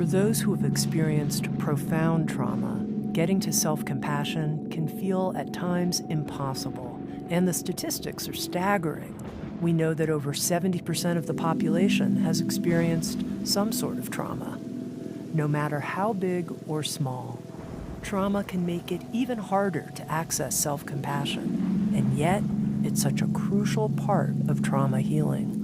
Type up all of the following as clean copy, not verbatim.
For those who have experienced profound trauma, getting to self-compassion can feel at times impossible, and the statistics are staggering. We know that over 70% of the population has experienced some sort of trauma. No matter how big or small, trauma can make it even harder to access self-compassion, and yet it's such a crucial part of trauma healing.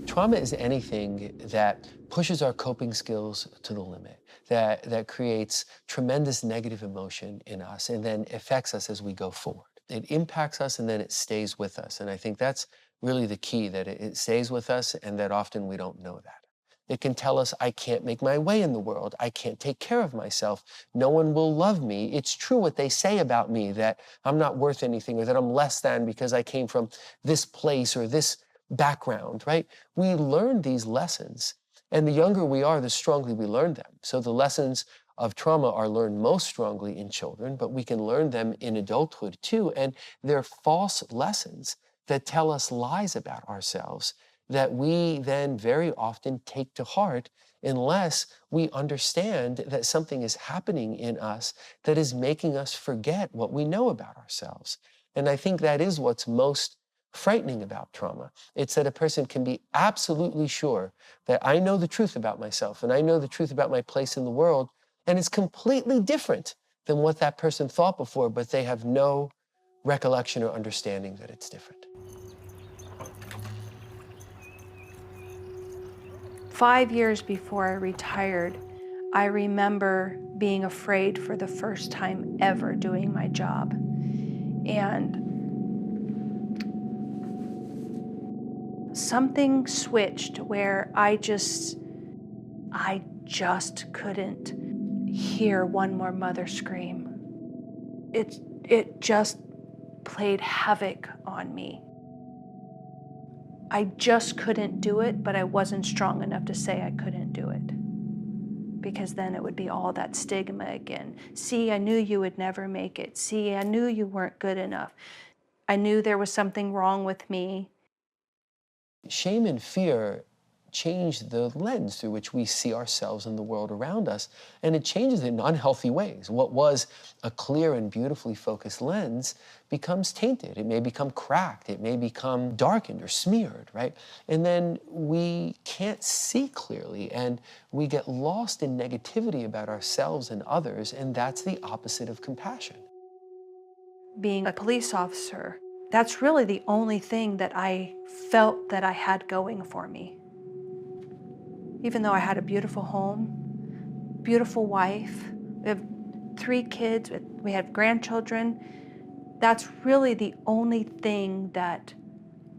Trauma is anything that pushes our coping skills to the limit, that creates tremendous negative emotion in us and then affects us as we go forward. It impacts us and then it stays with us. And I think that's really the key, that it stays with us and that often we don't know that. It can tell us, I can't make my way in the world. I can't take care of myself. No one will love me. It's true what they say about me, that I'm not worth anything or that I'm less than because I came from this place or this background, right? We learn these lessons, and the younger we are, the strongly we learn them. So the lessons of trauma are learned most strongly in children, but we can learn them in adulthood too, and they're false lessons that tell us lies about ourselves that we then very often take to heart unless we understand that something is happening in us that is making us forget what we know about ourselves. And I think that is what's most frightening about trauma. It's that a person can be absolutely sure that I know the truth about myself and I know the truth about my place in the world, and it's completely different than what that person thought before, but they have no recollection or understanding that it's different. 5 years before I retired, I remember being afraid for the first time ever doing my job. And something switched where I just couldn't hear one more mother scream. It just played havoc on me. I just couldn't do it, but I wasn't strong enough to say I couldn't do it, because then it would be all that stigma again. See, I knew you would never make it. See, I knew you weren't good enough. I knew there was something wrong with me. Shame and fear change the lens through which we see ourselves and the world around us, and it changes it in unhealthy ways. What was a clear and beautifully focused lens becomes tainted. It may become cracked. It may become darkened or smeared, right? And then we can't see clearly, and we get lost in negativity about ourselves and others, and that's the opposite of compassion. Being a police officer, that's really the only thing that I felt that I had going for me. Even though I had a beautiful home, beautiful wife, we have 3 kids, we have grandchildren, that's really the only thing that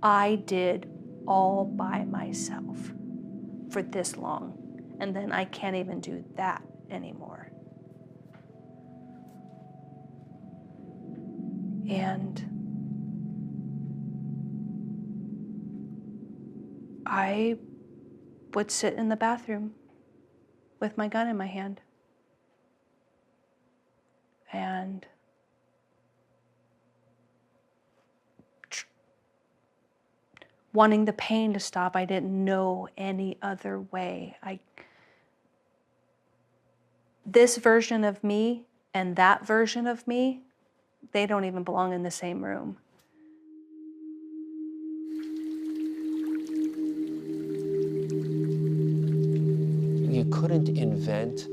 I did all by myself for this long. And then I can't even do that anymore. And I would sit in the bathroom with my gun in my hand. And wanting the pain to stop, I didn't know any other way. This version of me and that version of me, they don't even belong in the same room. You couldn't invent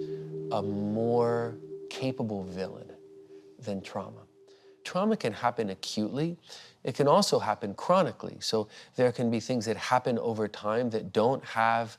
a more capable villain than trauma. Trauma can happen acutely. It can also happen chronically. So there can be things that happen over time that don't have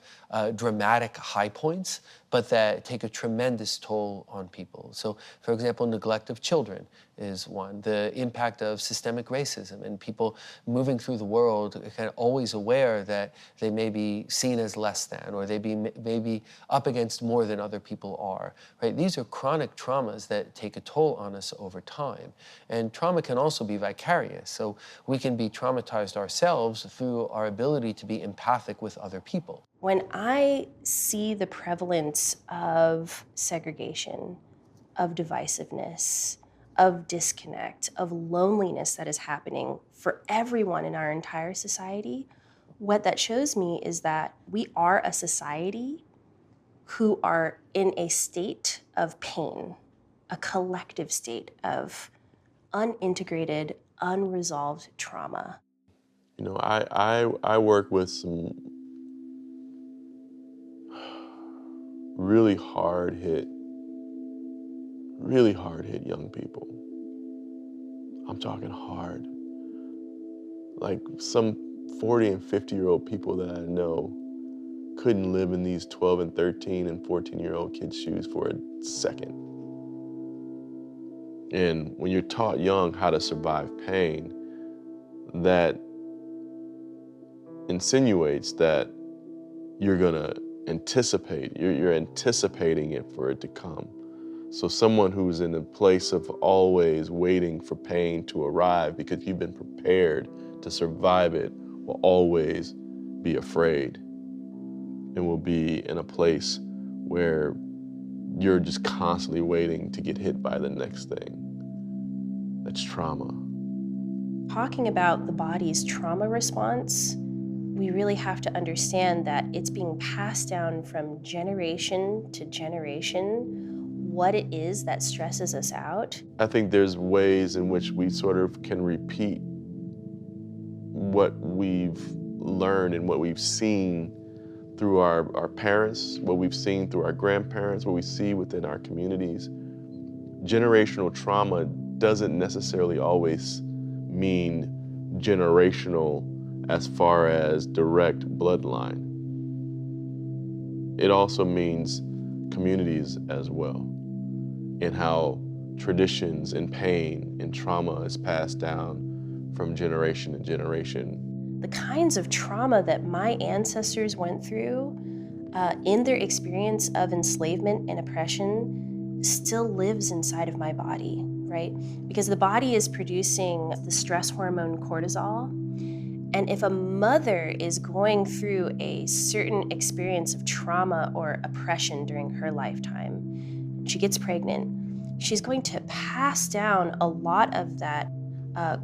dramatic high points, but that take a tremendous toll on people. So, for example, neglect of children is one. The impact of systemic racism and people moving through the world kind of always aware that they may be seen as less than, or they may be up against more than other people are, right? These are chronic traumas that take a toll on us over time. And trauma can also be vicarious. So we can be traumatized ourselves through our ability to be empathic with other people. When I see the prevalence of segregation, of divisiveness, of disconnect, of loneliness that is happening for everyone in our entire society, what that shows me is that we are a society who are in a state of pain, a collective state of unintegrated, unresolved trauma. You know, I work with some really hard hit young people. I'm talking hard. Like some 40 and 50-year-old people that I know couldn't live in these 12 and 13 and 14-year-old kids' shoes for a second. And when you're taught young how to survive pain, that insinuates that you're gonna anticipate, you're anticipating it for it to come. So someone who's in a place of always waiting for pain to arrive because you've been prepared to survive it will always be afraid and will be in a place where you're just constantly waiting to get hit by the next thing. That's trauma. Talking about the body's trauma response, we really have to understand that it's being passed down from generation to generation, what it is that stresses us out. I think there's ways in which we sort of can repeat what we've learned and what we've seen through our parents, what we've seen through our grandparents, what we see within our communities. Generational trauma doesn't necessarily always mean generational as far as direct bloodline. It also means communities as well, and how traditions and pain and trauma is passed down from generation to generation. The kinds of trauma that my ancestors went through in their experience of enslavement and oppression still lives inside of my body, right? Because the body is producing the stress hormone cortisol. And if a mother is going through a certain experience of trauma or oppression during her lifetime, she gets pregnant, she's going to pass down a lot of that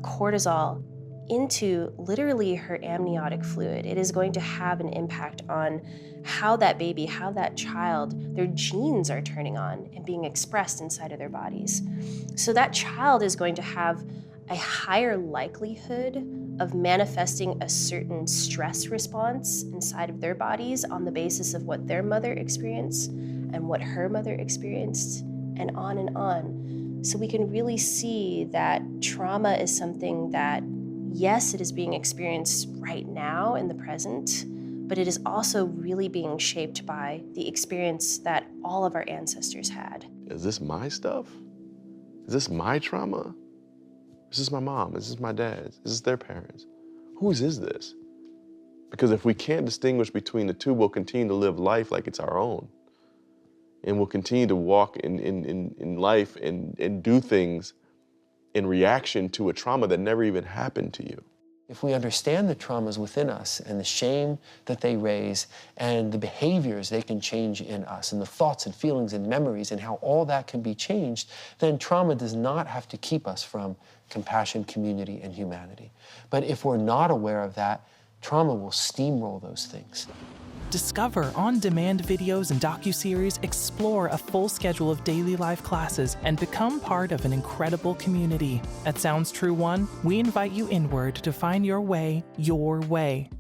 cortisol into literally her amniotic fluid. It is going to have an impact on how that baby, how that child, their genes are turning on and being expressed inside of their bodies. So that child is going to have a higher likelihood of manifesting a certain stress response inside of their bodies on the basis of what their mother experienced and what her mother experienced, and on and on. So we can really see that trauma is something that, yes, it is being experienced right now in the present, but it is also really being shaped by the experience that all of our ancestors had. Is this my stuff? Is this my trauma? Is this my mom? Is this my dad's? Is this their parents? Whose is this? Because if we can't distinguish between the two, we'll continue to live life like it's our own. And we'll continue to walk in life and do things in reaction to a trauma that never even happened to you. If we understand the traumas within us and the shame that they raise and the behaviors they can change in us and the thoughts and feelings and memories and how all that can be changed, then trauma does not have to keep us from compassion, community, and humanity. But if we're not aware of that, trauma will steamroll those things. Discover on-demand videos and docuseries, explore a full schedule of daily life classes, and become part of an incredible community. At Sounds True One, we invite you inward to find your way, your way.